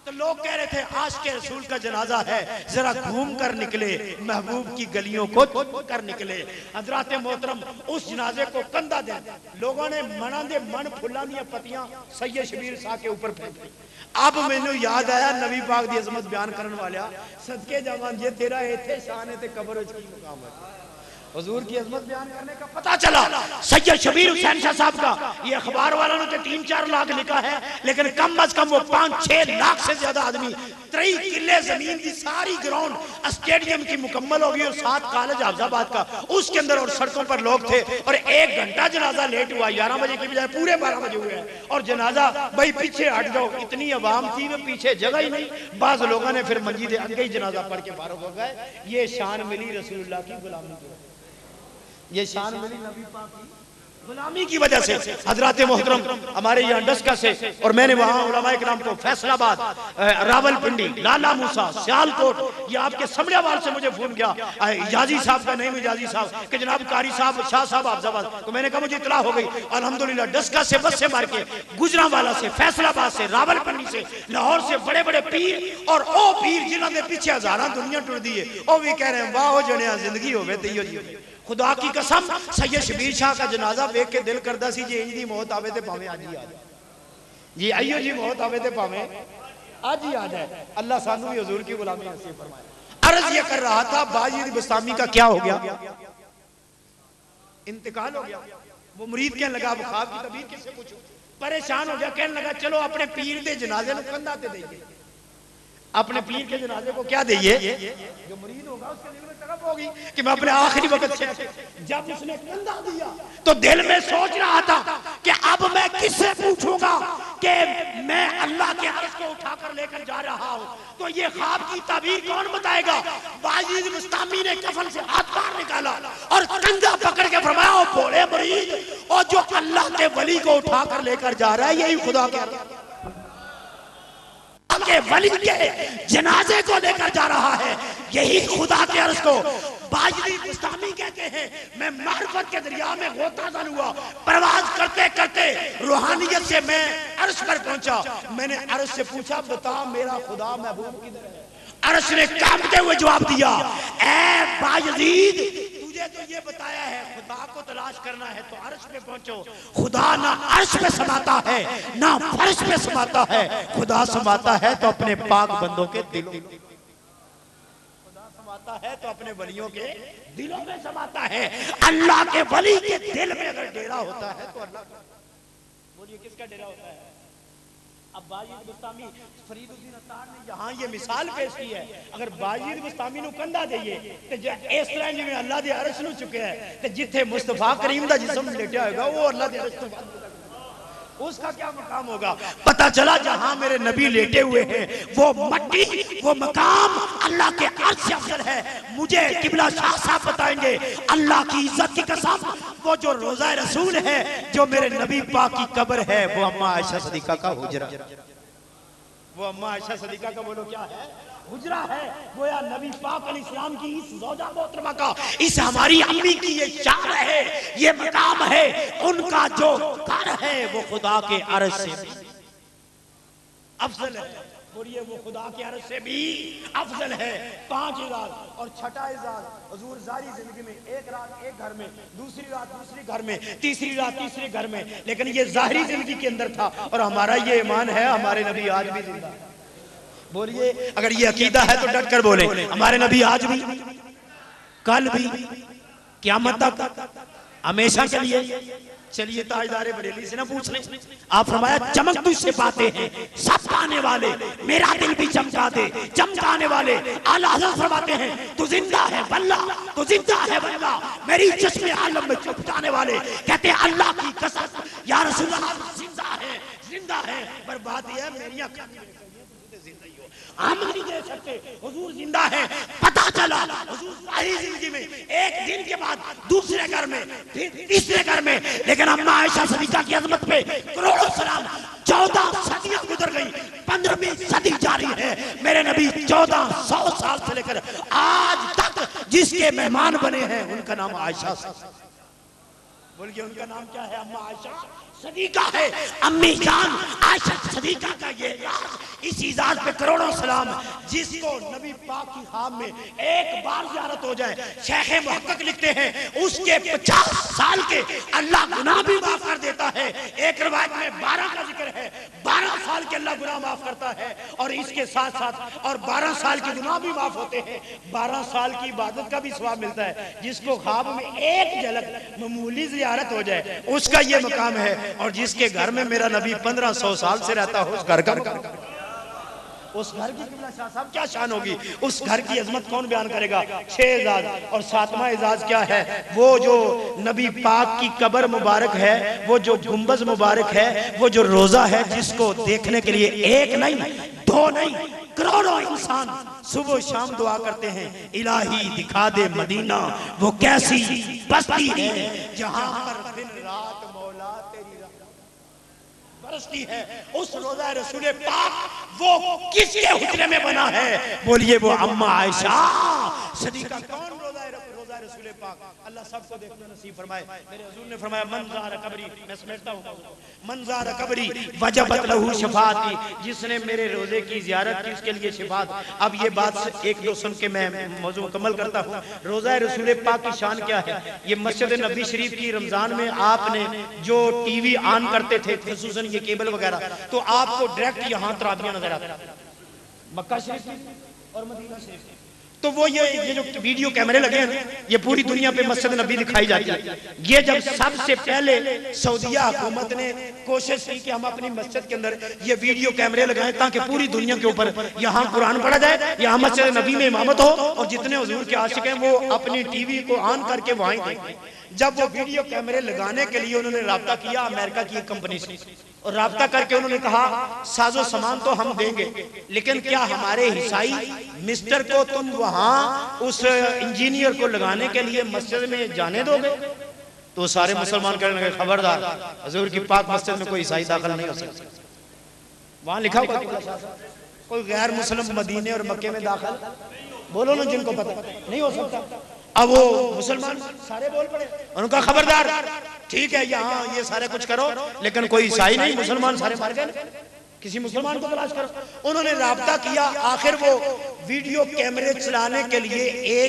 तो लोग कह रहे थे आज के रसूल का जनाजा है, जरा घूम कर निकले, महबूब की गलियों को कर निकले। हजरात मोहतरम उस जनाजे को कंधा दे लोगों ने मना दे मन फुल्ला दी पत्तियां सैयद शबीर शाह के ऊपर फेंक दी। अब मैनू याद आया नबी पाक दी अजमत बयान करने वाला, सदके जावां जे तेरा इत्थे शान है ते कब्र विच की मुकाम है। हुजूर की अजमत बयान करने का पता चला सैयद शबीर हुसैन शाह साहब का ये अखबार वालों ने 3-4 लाख लिखा है, लेकिन कम अज कम वो 5-6 लाख से ज्यादा आदमी 3 किले जमीन की सारी ग्राउंड स्टेडियम की मुकम्मल होगी और 7 कॉलेज हाफिजाबाद का उसके अंदर और सड़कों पर लोग थे और 1 घंटा जनाजा लेट हुआ, 11 बजे की बजाय पूरे 12 बजे हुए हैं और जनाजा भाई पीछे हट जाओ, इतनी आवाम थी वो पीछे जगह ही नहीं। बाज लोगों ने फिर मस्जिद आगे ही जनाजा पढ़ के फारूक हो गए। ये शान मिली रसूलुल्लाह की गुलामी की, ये शान मिली नबी पाक की गुलामी की वजह से। हजरात मोहतरम हमारे यहाँ डस्का से और मैंने वहाँ उलमाए किराम को फैसलाबाद, रावलपिंडी, लाला मूसा, सियालकोट, ये आपके समड़ियावाल से मुझे फोन किया इजाजी साहब का, नहीं इजाजी साहब के जनाब कारी साहब शाह साहब हाफिजाबाद, तो मैंने कहा मुझे इतला हो गई। अल्हम्दुलिल्लाह डस्का से बस से मार के, गुजरांवाला से, फैसलाबाद से, रावलपिंडी से, लाहौर से बड़े बड़े पीर और ओ पीर जिन्होंने पीछे हजारां दुनिया टुर दी है वो भी कह रहे हैं वाह जणिया जिंदगी होवे ते इहो जी। खुदा की कसम सैयद शबीर शाह का जनाजा देख के दिल करता सी जी इंज दी मौत आवे ते भावे आज ही आ जाए, जी आइयो जी मौत आवे ते भावे आज ही आ जाए। अल्लाह सानू भी हुजूर की गुलामी नसीब फरमाए। अर्ज ये कर रहा था बाजीद बस्तामी का क्या हो गया, इंतकाल हो गया। वो मुरीद कहने लगा अब ख्वाब की तबीर किससे पूछूं, परेशान हो गया, कहने लगा चलो अपने पीर दे जनाजे को कंधा ते देइए, अपने पीर के जनाजे को क्या देइए, जो मुरीद होगा उसके दिल में तड़प होगी कि मैं अपने आखिरी वक्त से। जब उसने कंधा दिया तो दिल में सोच रहा था कि अब मैं किससे पूछूंगा कि मैं अल्लाह के अर्श को उठाकर लेकर जा रहा हूं, तो ये ख्वाब की ताबीर कौन बताएगा। बाजीद बस्तामी ने कफन से हाथ बाहर निकाला और कंधा पकड़ के फरमाया ओ भोले मुरीद, और जो अल्लाह के वली को उठाकर लेकर जा रहा है यही खुदा के वली के जनाजे को लेकर जा रहा है, यही खुदा के अर्श को। बाजीद बस्तामी कहते हैं मैं मार्फत के दरिया में गोताखोर हुआ, परवाज करते करते रूहानियत से मैं अर्श पर पहुंचा। मैंने अर्श से पूछा बता मेरा खुदा महबूब किधर है। अर्श ने कांपते हुए जवाब दिया ऐ बाजीद तुझे तो ये बताया है खुदा को तलाश करना है तो अर्श पे पहुंचो। खुदा ना अर्श पे समाता है ना फर्श पे समाता है, खुदा समाता है तो अपने पाक बंदों के दिलों में, खुदा समाता है तो अपने वलियों के दिलों में समाता है। अल्लाह के वली के दिल में अगर डेरा होता है तो अल्लाह, बोलिए किसका डेरा होता है। अब बाजीद बस्तामी फरीदुद्दीन अत्तार ने यहाँ ये मिसाल पेश की है, अगर बाजीद बस्तामी नु कंधा देइए ते इस तरह जिवें अल्लाह दे अर्श नु चुके है ते जिथे मुस्तफा करीम दा जिस्म लेटा होगा वो अल्लाह दे अर्श तो उसका क्या मकाम होगा। पता चला जहां मेरे नबी लेटे हुए हैं वो मट्टी वो मकाम अल्लाह के अर्श से अफजल है। मुझे किबला शाह साहब बताएंगे अल्लाह की इज्जत की कसम वो जो रोजा रसूल है जो मेरे नबी पाक की कब्र है वो अम्मा आयशा सदीका का हुजरा, वो अम्मा आयशा सदीका का बोलो क्या है हुजरा है। गोया नबी पाक अलैहिस्सलाम की इस ज़ौजा मोहतरमा का, इस हमारी अम्मी की ये शान है, ये मकाम है, उनका जो घर है वो खुदा के अर्श से भी अफजल है। बोलिए वो खुदा के अर्श से भी अफजल है। 5 इजाज़ और छठा इजाज़ हुजूर जारी जिंदगी में एक रात एक घर में, दूसरी रात दूसरे घर में, तीसरी रात तीसरे घर में, लेकिन ये जाहिरी जिंदगी के अंदर था और हमारा ये ईमान है हमारे नबी आज भी जिंदा। बोलिए अगर ये अकीदा है तो डट कर बोले हमारे नबी आज भी कल भी क़यामत तक हमेशा के लिए। चलिए ताजदारे बरेली से ना पूछ लें, आप फरमाया चमक तुझसे बातें हैं सब पाने वाले, मेरा दिल भी चमका दे चमकाने वाले। आला हज़रत फरमाते हैं तू जिंदा है वल्ला, तू जिंदा है वल्ला, मेरी चश्मे आलम में चमकाने वाले। कहते हैं अल्लाह की कसम या रसूल अल्लाह जिंदा है, पर बात यह है मेरी आंखें हम नहीं दे सकते, हुजूर जिंदा है। पता चला हुजूर सारी जिंदगी में एक दिन के बाद दूसरे घर में फिर तीसरे घर में, लेकिन अम्मा आयशा सदीका की अजमत पे करोड़ों सलाम। 14 सदियां गुजर गई, 15वीं सदी जारी है। मेरे नबी 1400 साल से लेकर आज तक जिसके मेहमान बने हैं उनका नाम आयशा। बोलिए उनका नाम क्या है, अम्मा आयशा सदीका है, अम्मी जान आयशा सदीका का ये इजाज, इस इजाज पे करोड़ों सलाम। जिसको नबी पाक की ख्वाब में एक बार ज़ियारत हो जाए, शेख मुहक्किक लिखते हैं उसके 50 साल के अल्लाह गुनाह भी माफ कर देता है। एक रिवायत में 12 का जिक्र है, 12 साल के अल्लाह गुनाह माफ करता है। और इसके साथ साथ और 12 साल के गुनाह भी माफ होते हैं, 12 साल की इबादत का भी सवाब मिलता है। जिसको ख्वाब में एक झलक मामूली ज़ियारत हो जाए उसका ये मकाम है। और जिसके घर में मेरा नबी 1500 साल से रहता हो, उस घर का उस घर की किबला शाह साहब क्या शान होगी, उस घर की अजमत कौन बयान करेगा। 6 एजाज और 7वां एजाज क्या है, वो जो नबी पाक की कब्र मुबारक है, वो जो गुंबज मुबारक है, वो जो रोजा है जिसको देखने के लिए एक नहीं 2 नहीं करोड़ों इंसान सुबह शाम दुआ करते हैं, इलाही दिखा दे मदीना वो कैसी बस्ती है जहां पर दिन रात मौला तेरी बरसती है। उस रोजा रसूल पाक वो किसके हुजरे में बना है, बोलिए वो अम्मा आयशा सदीका। कौन रोजा रसूल पाक, अल्लाह सबको देखना नसीब फरमाए। मेरे हुजूर ने फरमाया मंज़ार कब्री, मैं समेटता हूं, मंज़ार कब्री वजबत लहू शफाअती, जिसने मेरे रोजे की जियारत की उसके लिए शफाअत। अब ये बात एक दो सुन के मैं मौजू मुकम्मल करता हूँ। रोजा रसूल पाक की शान क्या है। ये मस्जिद नबी शरीफ की रमजान में आपने जो टीवी ऑन करते थे, खुसूसन ये केबल वगैरह, तो आपको डायरेक्ट यहाँ तराबियां नजर आती, मक्का शरीफ और मदीना शरीफ। तो वो ये जो वीडियो कैमरे लगे हैं, ये पूरी दुनिया पे मस्जिद नबी दिखाई जाती है। ये जब सबसे पहले सऊदीया हुकूमत ने कोशिश की कि हम अपनी मस्जिद के अंदर ये वीडियो कैमरे लगाएं ताकि पूरी दुनिया के ऊपर यहाँ कुरान पढ़ा जाए, यहाँ मस्जिद नबी में इमामत हो और जितने हुजूर के आशिक हैं वो अपनी टीवी को ऑन करके वहां देखें। जब वो वीडियो कैमरे लगाने के लिए उन्होंने राब्ता किया अमेरिका की एक कंपनी से, और राब्ता करके उन्होंने कहा साजो सामान तो हम देंगे, लेकिन क्या हमारे ईसाई मिस्टर को तुम वहां उस इंजीनियर को लगाने के लिए मस्जिद में जाने दोगे। तो सारे मुसलमान कहने लगे खबरदार, हुजूर की पाक मस्जिद में कोई ईसाई दाखिल नहीं हो सकता। वहां लिखा हुआ कोई गैर मुस्लिम मदीने और मक्के में दाखिल, बोलो ना जिनको पता, नहीं हो सकता। अब वो मुसलमान सारे बोल पड़े, उनका खबरदार, ठीक है यहाँ ये सारे कुछ करो लेकिन कोई ईसाई नहीं। मुसलमान सारे मार गए, किसी मुसलमान को तलाश करो। उन्होंने राब्ता किया, आखिर वो वीडियो कैमरे चलाने के लिए एक